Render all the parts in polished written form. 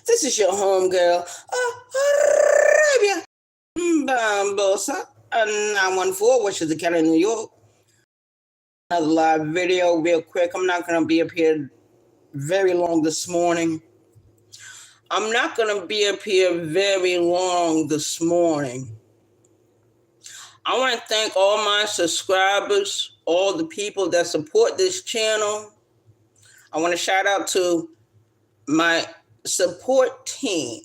This is your homegirl, Arabia Bambosa, 914, which is the county of New York. Another live video, real quick. I'm not going to be up here very long this morning. I want to thank all my subscribers, all the people that support this channel. I want to shout out to my support team.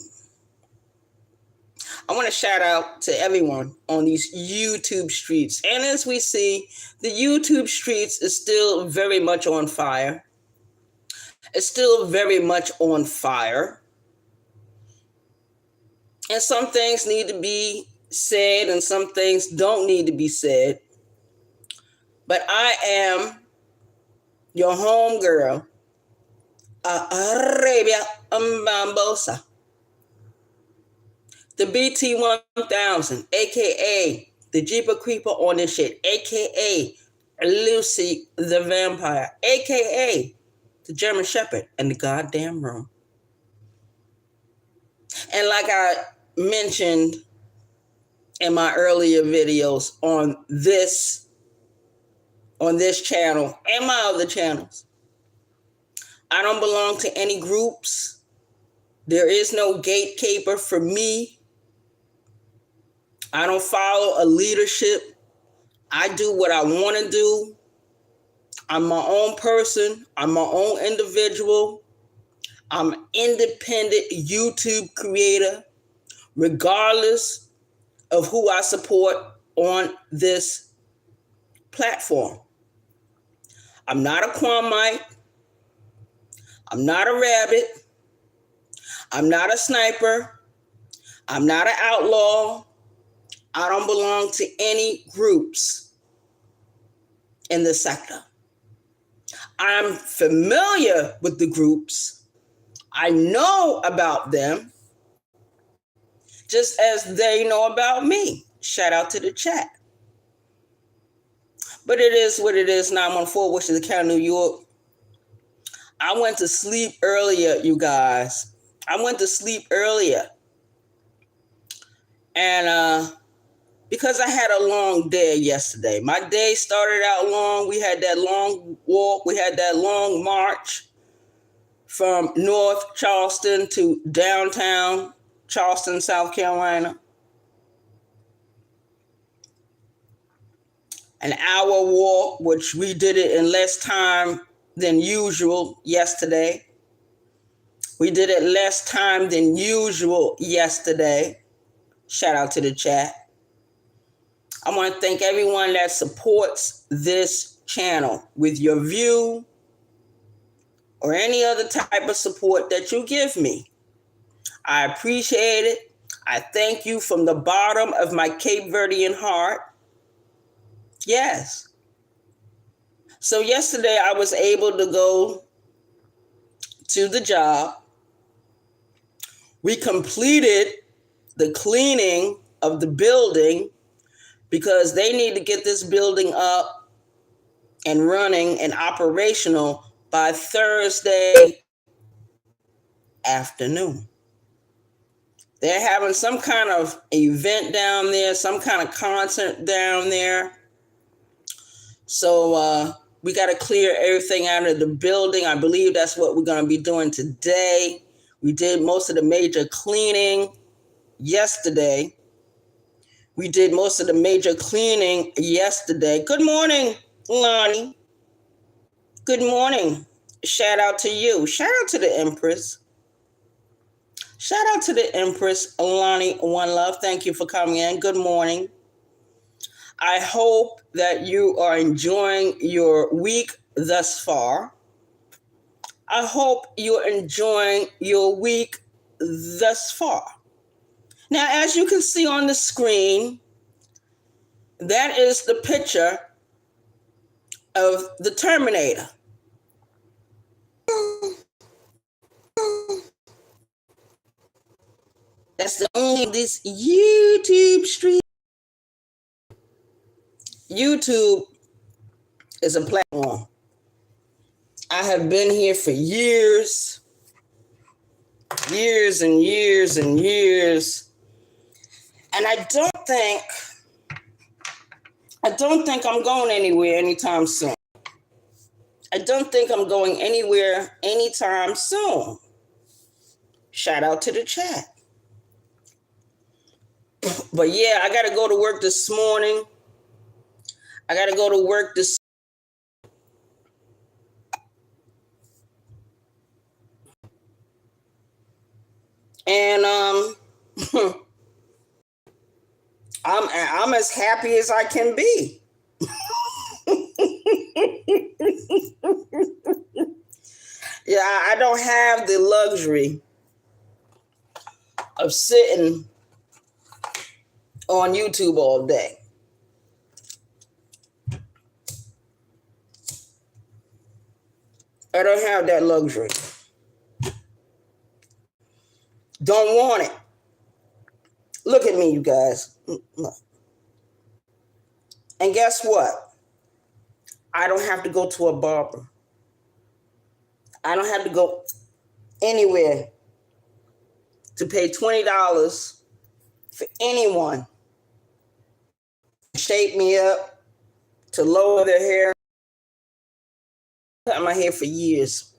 I want to shout out to everyone on these YouTube streets. And as we see, the YouTube streets is still very much on fire. It's still very much on fire. And some things need to be said and some things don't need to be said. But I am your homegirl, Arabia Bambosa. The BT1000, aka the Jeeper Creeper on this shit, aka Lucy the Vampire, aka the German Shepherd in the goddamn room. And like I mentioned in my earlier videos on this channel and my other channels, I don't belong to any groups. There is no gatekeeper for me. I don't follow a leadership. I do what I want to do. I'm my own person. I'm my own individual. I'm an independent YouTube creator, regardless of who I support on this platform. I'm not a Kwamite. I'm not a rabbit. I'm not a sniper. I'm not an outlaw. I don't belong to any groups in the sector. I'm familiar with the groups. I know about them, just as they know about me. Shout out to the chat. But it is what it is, 914, which is the county of New York. I went to sleep earlier, you guys. I went to sleep earlier. And because I had a long day yesterday. My day started out long. We had that long walk. We had that long march from North Charleston to downtown Charleston, South Carolina. An hour walk, which we did it in less time than usual yesterday. We did it less time than usual yesterday. Shout out to the chat. I want to thank everyone that supports this channel with your view or any other type of support that you give me. I appreciate it. I thank you from the bottom of my Cape Verdean heart. Yes. So yesterday I was able to go to the job. We completed the cleaning of the building because they need to get this building up and running and operational by Thursday afternoon. They're having some kind of event down there, some kind of concert down there. So we got to clear everything out of the building. I believe that's what we're going to be doing today. We did most of the major cleaning yesterday. Good morning, Lonnie. Good morning. Shout out to you. Shout out to the Empress. Shout out to the Empress, Lonnie One Love. Thank you for coming in. Good morning. I hope that you are enjoying your week thus far. I hope you're enjoying your week thus far. Now, as you can see on the screen, that is the picture of the Terminator. That's the only of this YouTube street. YouTube is a platform. I have been here for years. years and years and years. And I don't think I'm going anywhere anytime soon. I don't think I'm going anywhere anytime soon. Shout out to the chat. But yeah, I got to go to work this morning. I got to go to work this. And I'm as happy as I can be. Yeah, I don't have the luxury of sitting on YouTube all day. I don't have that luxury. Don't want it. Look at me, you guys. And guess what? I don't have to go to a barber. I don't have to go anywhere to pay $20 for anyone to shape me up, to lower their hair. I've cut my hair for years.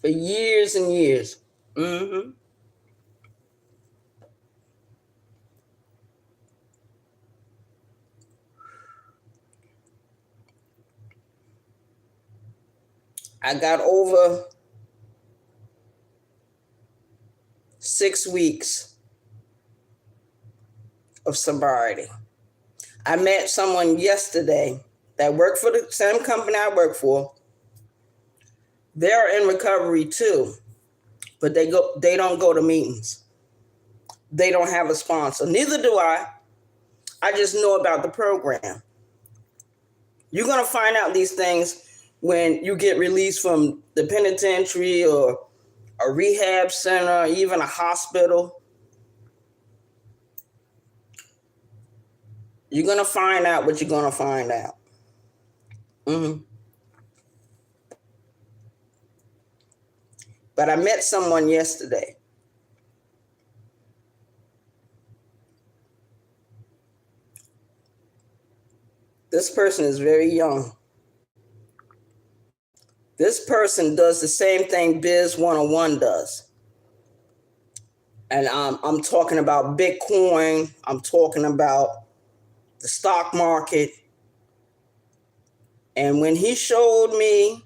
For years and years. Mm-hmm. I got over 6 weeks of sobriety. I met someone yesterday that worked for the same company I work for. They're in recovery too, but they don't go to meetings. They don't have a sponsor. Neither do I. I just know about the program. You're going to find out these things when you get released from the penitentiary or a rehab center, even a hospital. You're going to find out what you're going to find out. Mm-hmm. But I met someone yesterday. This person is very young. This person does the same thing Biz 101 does. And I'm talking about Bitcoin. I'm talking about the stock market. And when he showed me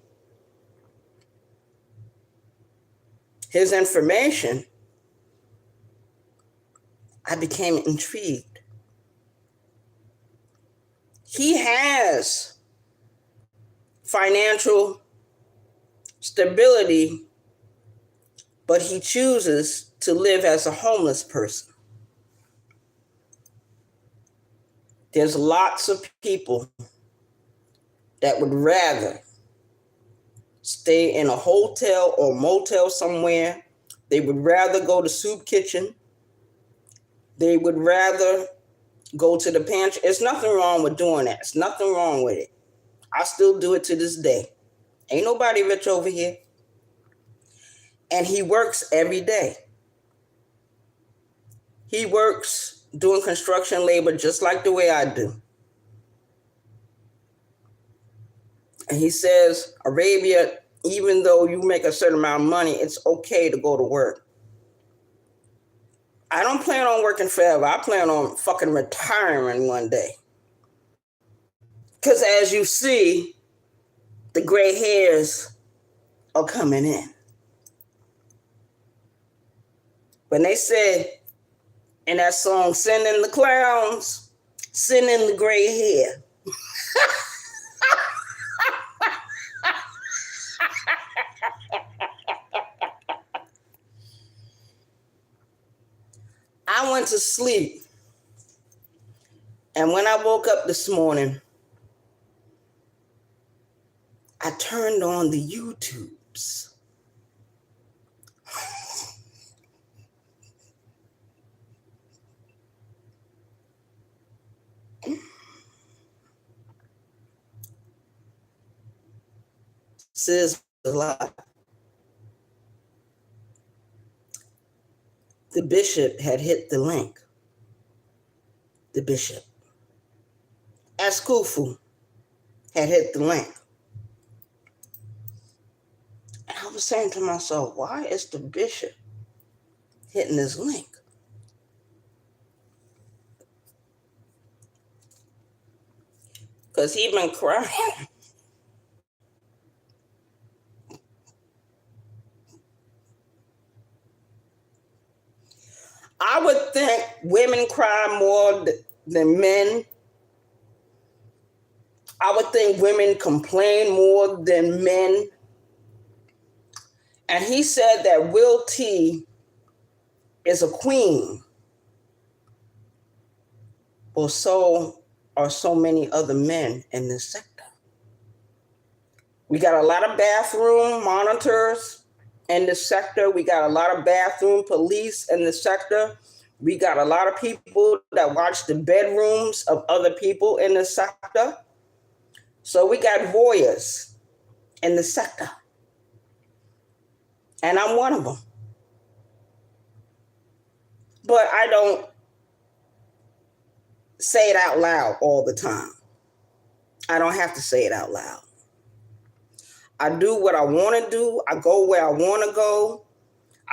his information, I became intrigued. He has financial stability, but he chooses to live as a homeless person. There's lots of people that would rather stay in a hotel or motel somewhere. They would rather go to soup kitchen. They would rather go to the pantry. There's nothing wrong with doing that. There's nothing wrong with it. I still do it to this day. Ain't nobody rich over here. And he works every day. He works doing construction labor just like the way I do. And he says, Arabia, even though you make a certain amount of money, it's okay to go to work. I don't plan on working forever. I plan on fucking retiring one day. Because as you see, the gray hairs are coming in. When they said in that song, send in the clowns, send in the gray hair. I went to sleep. And when I woke up this morning, I turned on the YouTubes. Says a lot. The bishop had hit the link. The bishop. Askufu had hit the link. And I was saying to myself, why is the bishop hitting this link? Because he been crying. I would think women cry more than men. I would think women complain more than men. And he said that Will T is a queen. Well, so are so many other men in this sector. We got a lot of bathroom monitors in the sector. We got a lot of bathroom police in the sector. We got a lot of people that watch the bedrooms of other people in the sector. So we got voyeurs in the sector. And I'm one of them. But I don't say it out loud all the time. I don't have to say it out loud. I do what I want to do. I go where I want to go.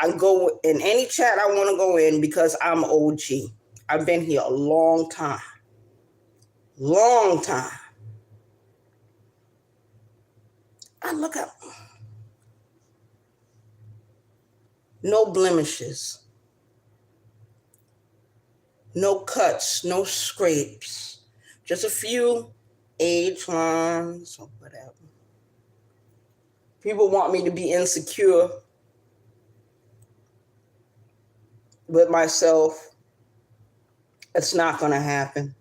I go in any chat I want to go in because I'm OG. I've been here a long time. Long time. I look up. No blemishes. No cuts, no scrapes. Just a few age lines or whatever. People want me to be insecure with myself. It's not going to happen.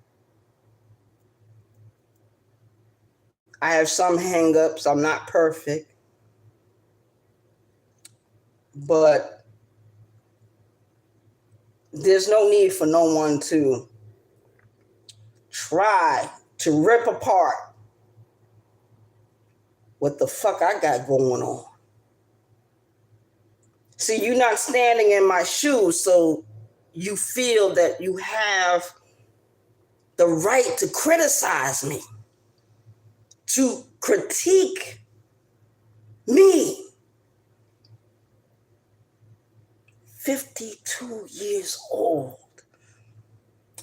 I have some hang-ups. I'm not perfect. But there's no need for no one to try to rip apart what the fuck I got going on. See, you're not standing in my shoes, so you feel that you have the right to criticize me, to critique me. 52 years old.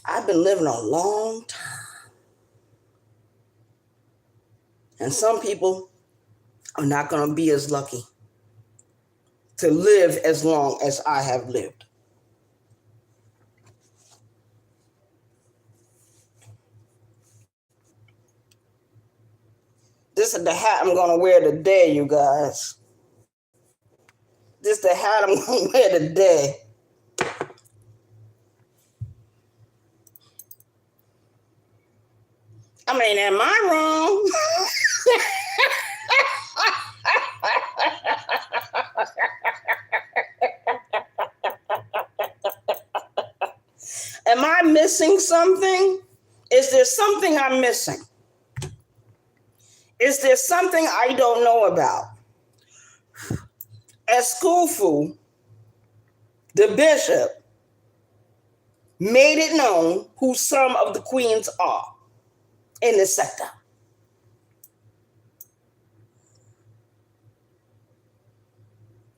I've been living a long time. And some people are not going to be as lucky to live as long as I have lived. This is the hat I'm going to wear today, you guys. This is the hat I'm going to wear today. I mean, am I wrong? Am I missing something? Is there something I'm missing? Is there something I don't know about? Askufu, the bishop, made it known who some of the queens are in this sector.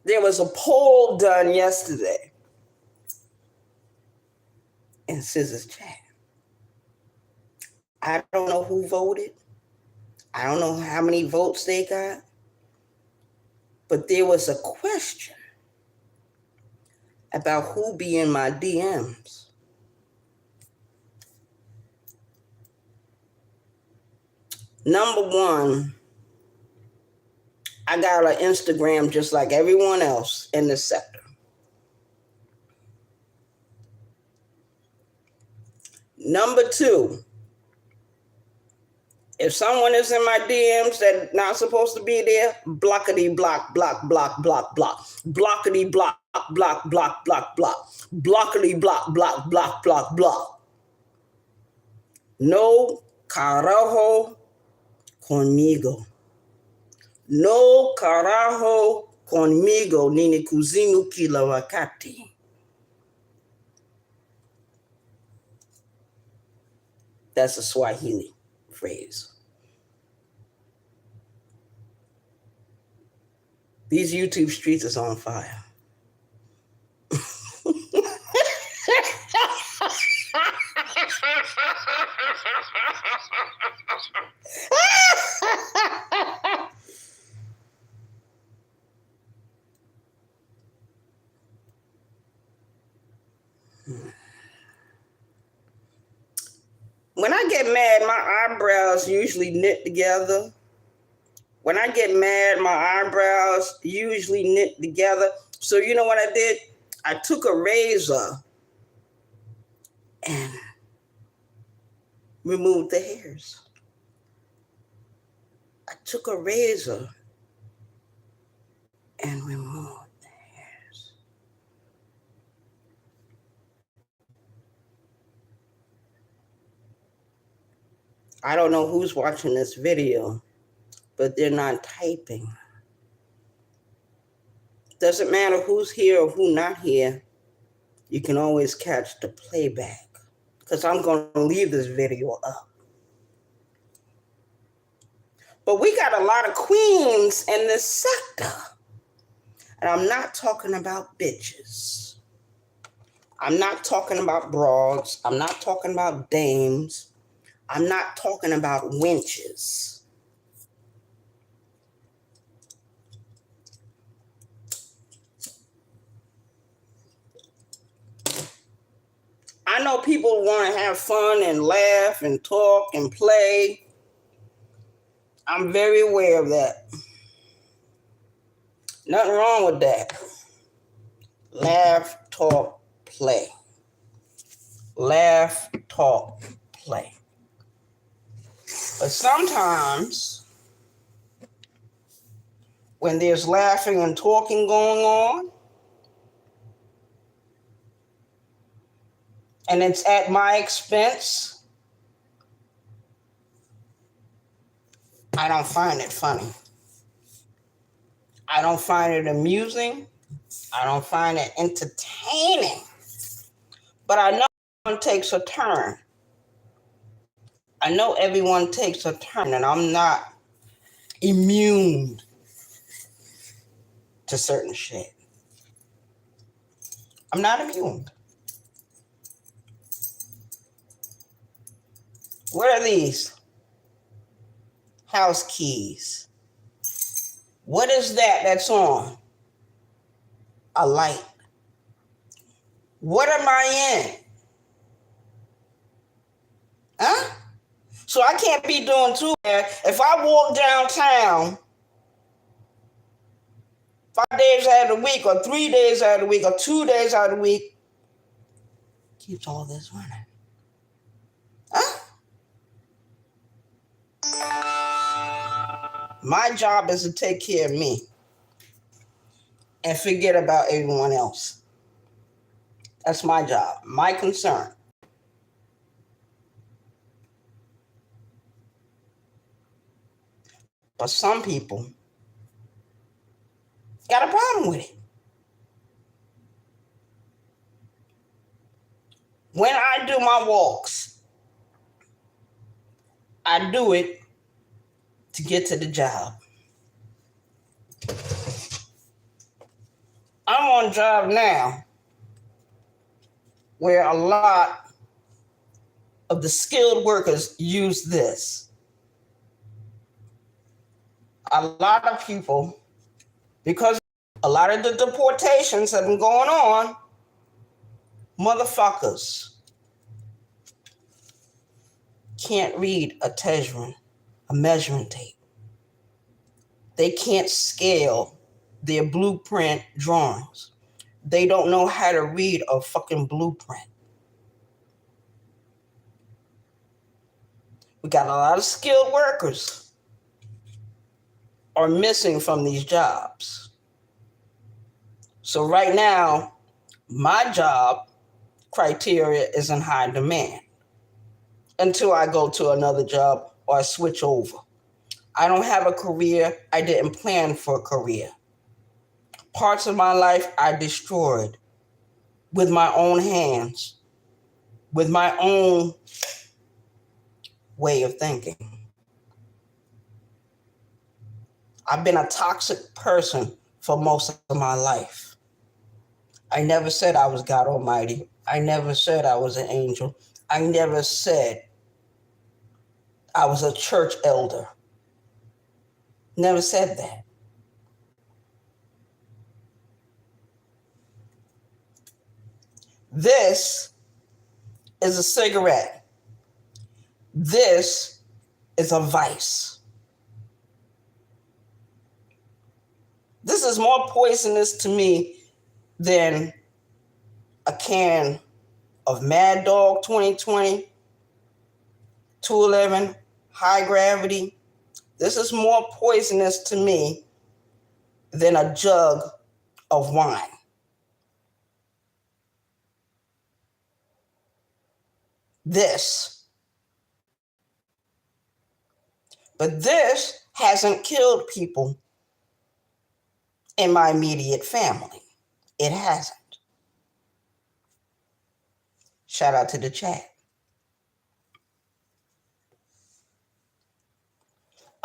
There was a poll done yesterday in Scissor's chat. I don't know who voted. I don't know how many votes they got. But there was a question about who be in my DMs. Number one, I got an Instagram just like everyone else in this sector. Number two, if someone is in my DMs that not supposed to be there, blockity block, block, block, block, block. Blockity block, block, block, block, block. Blockity block, block, block, block, block. No carajo conmigo. No carajo conmigo, nini kuzinu kila wakati. That's a Swahili phrase. These YouTube streets is on fire. When I get mad, my eyebrows usually knit together. When I get mad, my eyebrows usually knit together. So you know what I did? I took a razor and removed the hairs. I took a razor and removed the hairs. I don't know who's watching this video, but they're not typing. Doesn't matter who's here or who not here. You can always catch the playback because I'm going to leave this video up. But we got a lot of queens in this sector. And I'm not talking about bitches. I'm not talking about broads. I'm not talking about dames. I'm not talking about wenches. I know people want to have fun and laugh and talk and play. I'm very aware of that. Nothing wrong with that. Laugh, talk, play. Laugh, talk, play. But sometimes, when there's laughing and talking going on, and it's at my expense, I don't find it funny. I don't find it amusing. I don't find it entertaining. But I know everyone takes a turn. I know everyone takes a turn, and I'm not immune to certain shit. I'm not immune. What are these? House keys. What is that that's on? A light. What am I in? Huh? So I can't be doing too bad. If I walk downtown 5 days out of the week, or 3 days out of the week, or 2 days out of the week, keeps all this running. Huh? My job is to take care of me and forget about everyone else. That's my job, my concern. But some people got a problem with it. When I do my walks, I do it to get to the job. I'm on a job now where a lot of the skilled workers use this. A lot of people, because a lot of the deportations have been going on, motherfuckers can't read a Tezran, a measuring tape. They can't scale their blueprint drawings. They don't know how to read a fucking blueprint. We got a lot of skilled workers are missing from these jobs. So right now, my job criteria is in high demand until I go to another job or I switch over. I don't have a career. I didn't plan for a career. Parts of my life I destroyed with my own hands, with my own way of thinking. I've been a toxic person for most of my life. I never said I was God Almighty. I never said I was an angel. I never said I was a church elder. Never said that. This is a cigarette. This is a vice. This is more poisonous to me than a can of Mad Dog 2020, 211, High Gravity. This is more poisonous to me than a jug of wine. But this hasn't killed people in my immediate family. It hasn't. Shout out to the chat.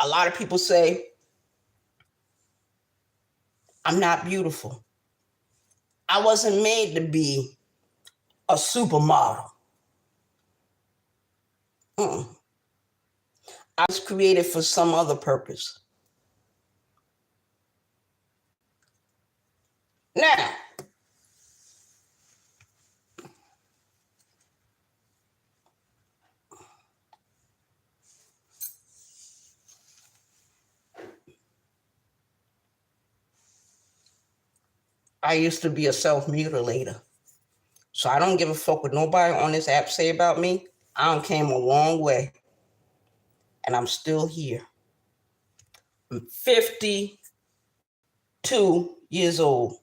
A lot of people say, I'm not beautiful. I wasn't made to be a supermodel. I was created for some other purpose. Now, I used to be a self-mutilator. So I don't give a fuck what nobody on this app say about me. I done came a long way. And I'm still here. I'm 52 years old.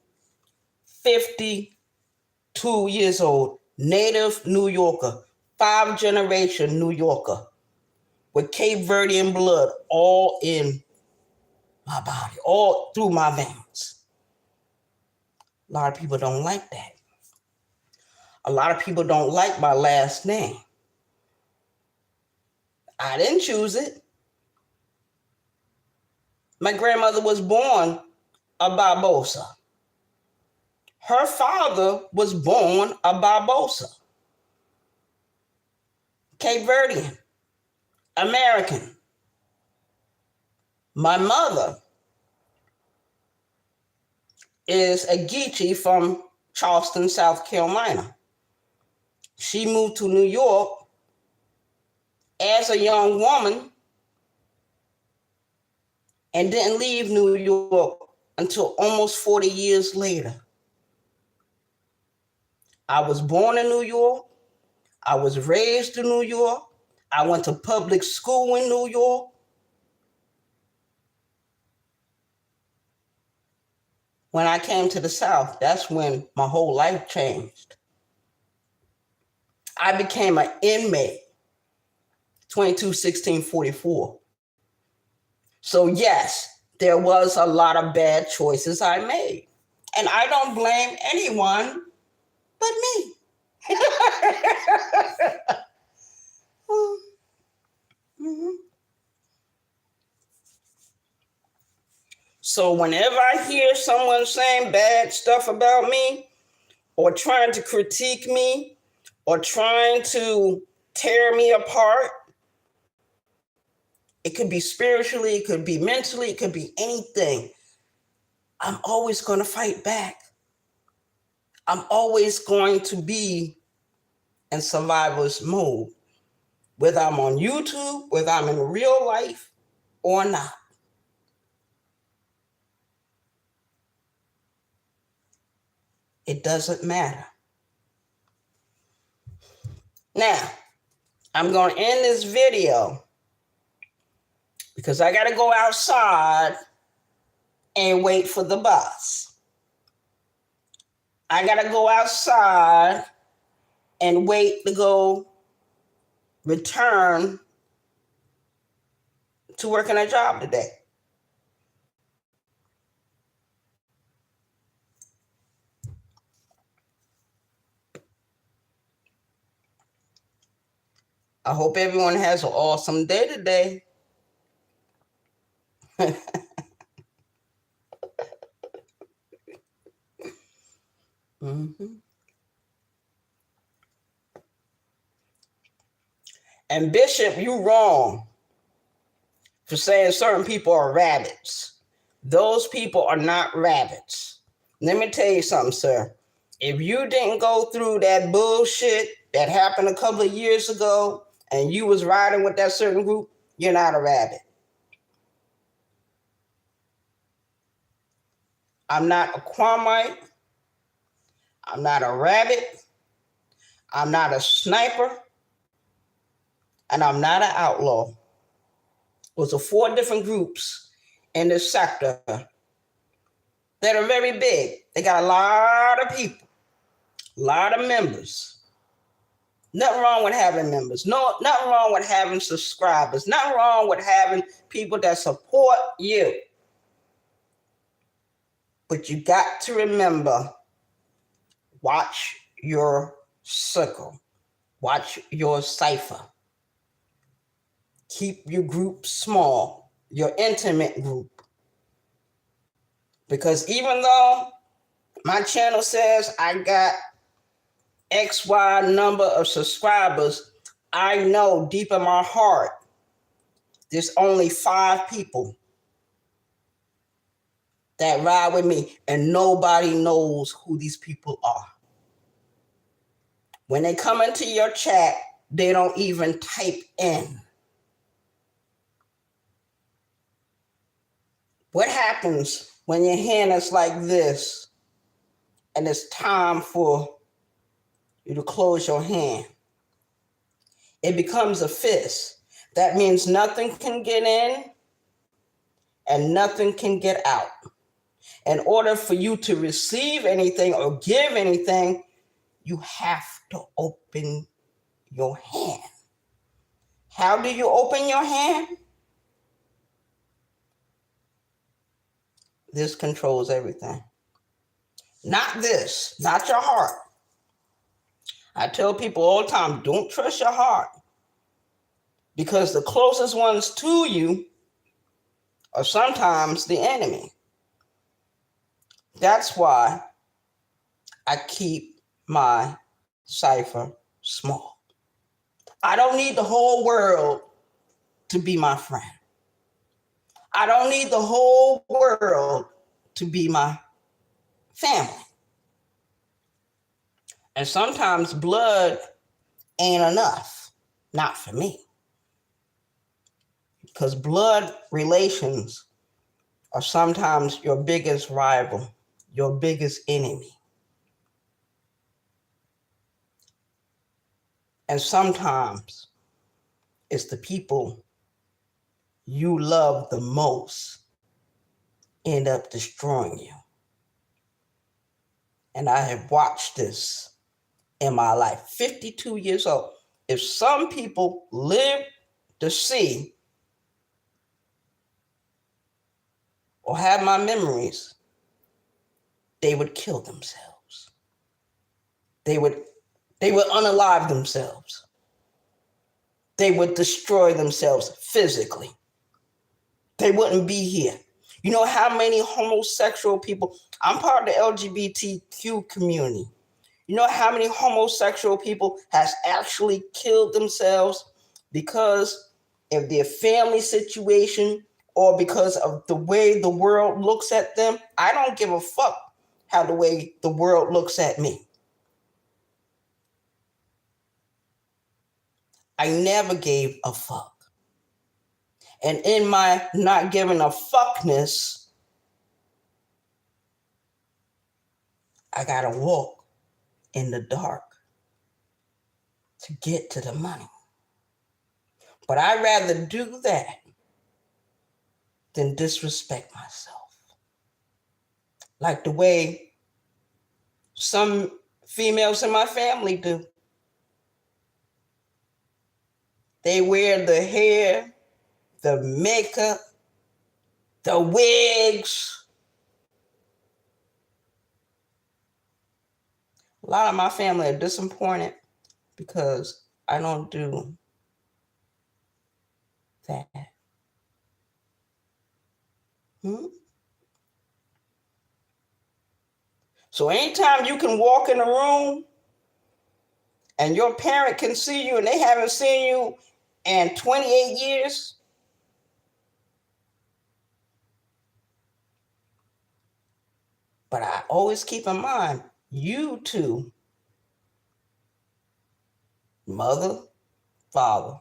52 years old. Native New Yorker. 5-generation New Yorker. With Cape Verdean blood all in my body. All through my veins. A lot of people don't like that. A lot of people don't like my last name. I didn't choose it. My grandmother was born a Barbosa. Her father was born a Barbosa. Cape Verdean. American. My mother is a Geechee from Charleston, South Carolina. She moved to New York as a young woman and didn't leave New York until almost 40 years later. I was born in New York. I was raised in New York. I went to public school in New York. When I came to the South, that's when my whole life changed. I became an inmate, 22-16-44. So yes, there was a lot of bad choices I made. And I don't blame anyone but me. Mm-hmm. So whenever I hear someone saying bad stuff about me, or trying to critique me, or trying to tear me apart, it could be spiritually, it could be mentally, it could be anything. I'm always going to fight back. I'm always going to be in survivor's mode, whether I'm on YouTube, whether I'm in real life or not. It doesn't matter. Now, I'm going to end this video because I got to go outside and wait for the bus. I got to go outside and wait to go return to working a job today. I hope everyone has an awesome day today. Mm-hmm. And Bishop, you wrong for saying certain people are rabbits. Those people are not rabbits. Let me tell you something, sir. If you didn't go through that bullshit that happened a couple of years ago and you was riding with that certain group, you're not a rabbit. I'm not a Kwamite. I'm not a rabbit. I'm not a sniper. And I'm not an outlaw. Those are 4 different groups in this sector that are very big. They got a lot of people, a lot of members. Nothing wrong with having members. No, nothing wrong with having subscribers. Nothing wrong with having people that support you. But you got to remember, watch your circle. Watch your cipher. Keep your group small, your intimate group. Because even though my channel says I got XY number of subscribers, I know deep in my heart, there's only 5 people that ride with me, and nobody knows who these people are. When they come into your chat, they don't even type in. What happens when your hand is like this and it's time for you to close your hand? It becomes a fist. That means nothing can get in and nothing can get out. In order for you to receive anything or give anything, you have to open your hand. How do you open your hand? This controls everything. Not this, not your heart. I tell people all the time, don't trust your heart, because the closest ones to you are sometimes the enemy. That's why I keep my cipher small. I don't need the whole world to be my friend. I don't need the whole world to be my family. And sometimes blood ain't enough, not for me. Because blood relations are sometimes your biggest rival, your biggest enemy. And sometimes it's the people you love the most end up destroying you. And I have watched this in my life, 52 years old. If some people live to see or have my memories, they would kill themselves. They would unalive themselves. They would destroy themselves physically. They wouldn't be here. You know how many homosexual people, I'm part of the LGBTQ community. You know how many homosexual people has actually killed themselves because of their family situation or because of the way the world looks at them? I don't give a fuck how the way the world looks at me. I never gave a fuck. And in my not giving a fuckness, I gotta walk in the dark to get to the money. But I'd rather do that than disrespect myself. Like the way some females in my family do. They wear the hair, the makeup, the wigs. A lot of my family are disappointed because I don't do that. So anytime you can walk in a room and your parent can see you and they haven't seen you in 28 years, but I always keep in mind, you two, mother, father,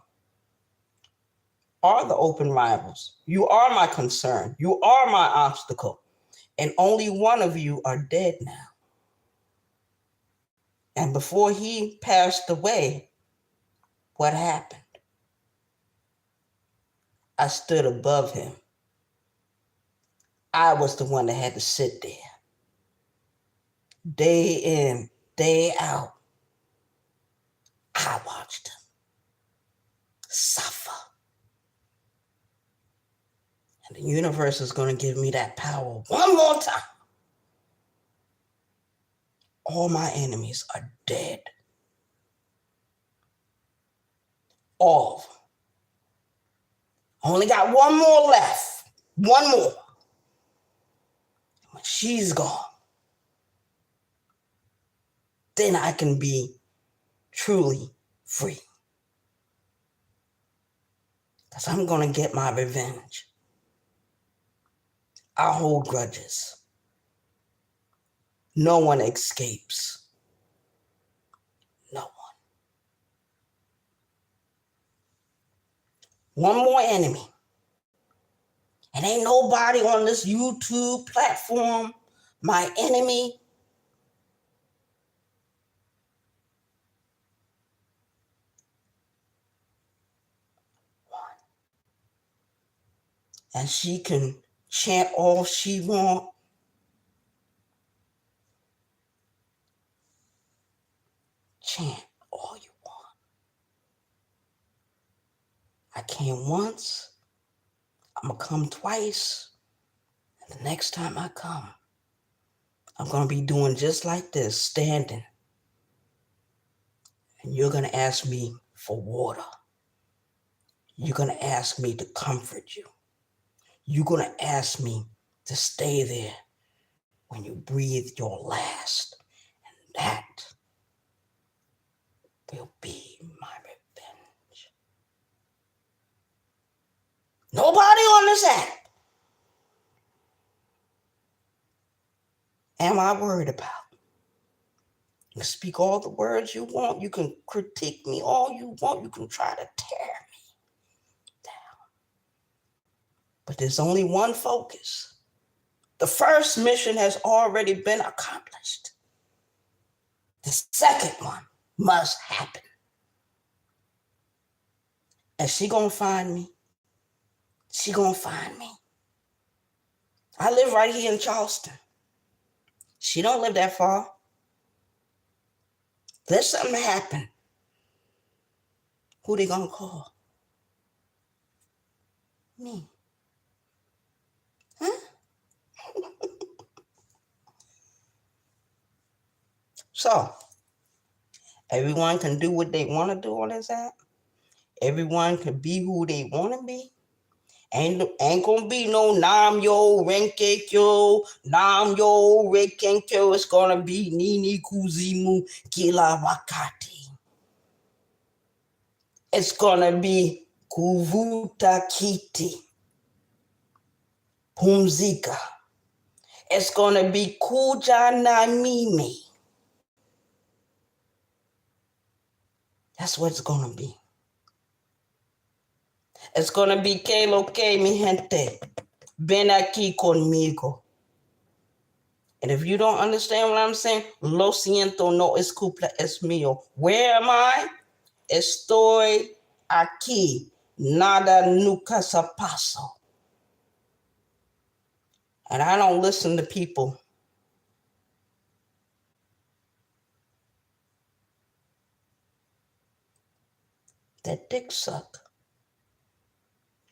are the open rivals. You are my concern. You are my obstacle. And only one of you are dead now. And before he passed away, what happened? I stood above him. I was the one that had to sit there. Day in, day out. I watched him suffer. And the universe is going to give me that power one more time. All my enemies are dead. All of them. Only got one more left. One more. When she's gone, then I can be truly free. Because I'm going to get my revenge. I hold grudges. No one escapes. No one. One more enemy. And ain't nobody on this YouTube platform my enemy. One. And she can chant all she want. Chant all you want. I came once. I'm going to come twice. And the next time I come, I'm going to be doing just like this, standing. And you're going to ask me for water. You're going to ask me to comfort you. You're going to ask me to stay there when you breathe your last. And that will be my revenge. Nobody on this app am I worried about. You can speak all the words you want. You can critique me all you want. You can try to tear me down. But there's only one focus. The first mission has already been accomplished. The second one must happen. And she gonna find me. She gonna find me. I live right here in Charleston. She don't live that far. Let something happen. Who they gonna call? Me. Huh? So, everyone can do what they want to do on this app. Everyone can be who they want to be. Ain't gonna be no Nam Yo Renkekyo, Nam Yo Renkekyo. It's gonna be Nini Kuzimu Kila Wakati. It's gonna be Kuvuta Kiti Pumzika. It's gonna be Kuja na Mimi. That's what it's gonna be. It's gonna be que lo que mi gente. Ven aquí conmigo. And if you don't understand what I'm saying, lo siento, no es culpa, es mío. Where am I? Estoy aquí. Nada nunca se pasó. And I don't listen to people that dick suck.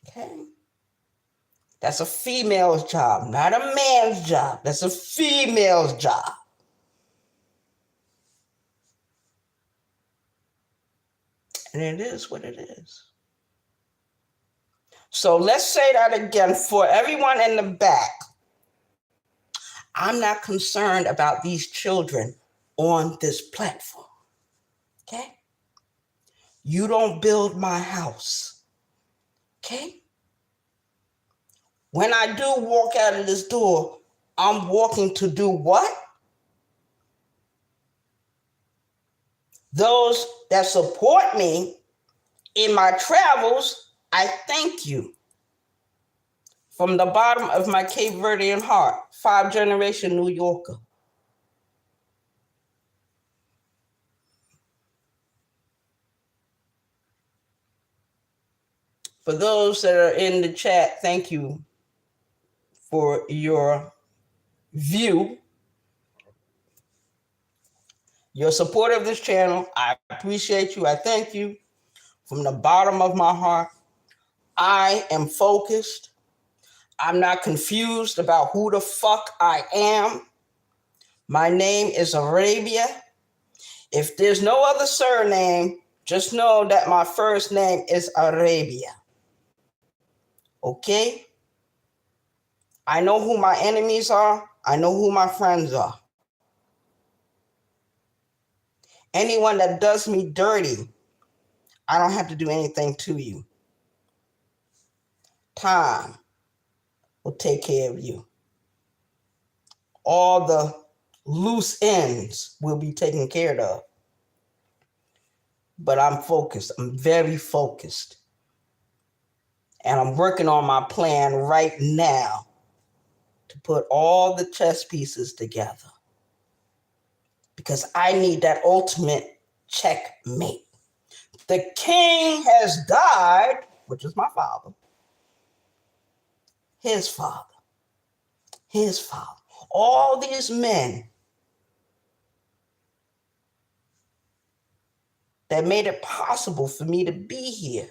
Okay? That's a female's job, not a man's job. That's a female's job. And it is what it is. So let's say that again for everyone in the back. I'm not concerned about these children on this platform. Okay? You don't build my house. Okay? When I do walk out of this door, I'm walking to do what? Those that support me in my travels, I thank you. From the bottom of my Cape Verdean heart, 5th-generation New Yorker. For those that are in the chat, thank you for your view, your support of this channel. I appreciate you. I thank you from the bottom of my heart. I am focused. I'm not confused about who the fuck I am. My name is Arabia. If there's no other surname, just know that my first name is Arabia. Okay? I know who my enemies are. I know who my friends are. Anyone that does me dirty, I don't have to do anything to you. Time will take care of you. All the loose ends will be taken care of. But I'm focused. I'm very focused. And I'm working on my plan right now to put all the chess pieces together. Because I need that ultimate checkmate. The king has died, which is my father. His father. His father. All these men that made it possible for me to be here.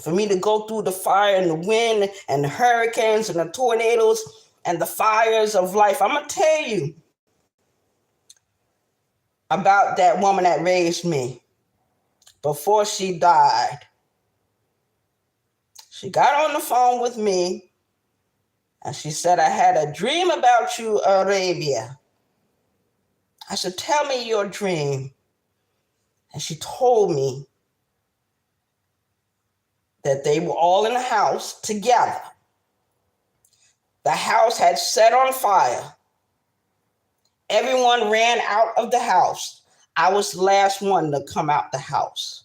For me to go through the fire and the wind and the hurricanes and the tornadoes and the fires of life. I'm going to tell you about that woman that raised me. Before she died, she got on the phone with me and she said, I had a dream about you, Arabia. I said, tell me your dream. And she told me that they were all in the house together. The house had set on fire. Everyone ran out of the house. I was the last one to come out the house.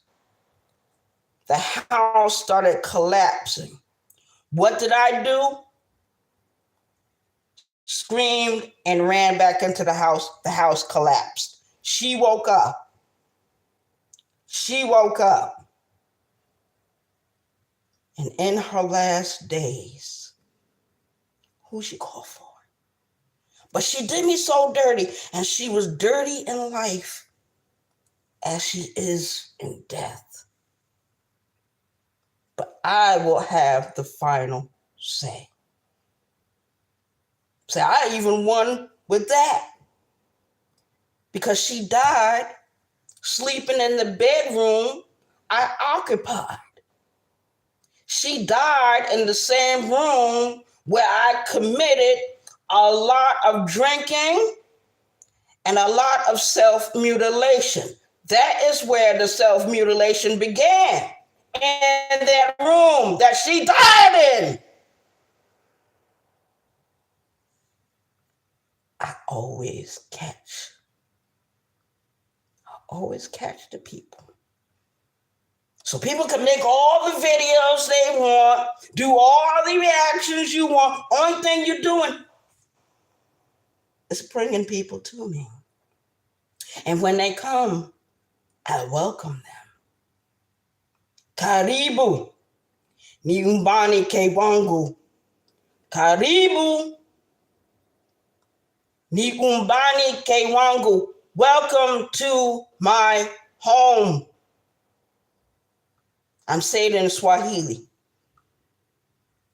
The house started collapsing. What did I do? Screamed and ran back into the house. The house collapsed. She woke up. She woke up. And in her last days, who she called for? But she did me so dirty, and she was dirty in life as she is in death. But I will have the final say. So I even won with that. Because she died sleeping in the bedroom I occupied. She died in the same room where I committed a lot of drinking and a lot of self-mutilation. That is where the self-mutilation began. In that room that she died in. I always catch the people. So people can make all the videos they want, do all the reactions you want. Only thing you're doing is bringing people to me. And when they come, I welcome them. Karibu, Niumbani Kewangu. Karibu, Niumbani Kewangu. Welcome to my home. I'm saying it in Swahili.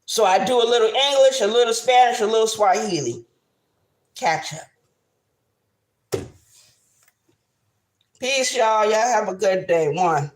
So I do a little English, a little Spanish, a little Swahili. Catch up. Peace, y'all. Y'all have a good day. One.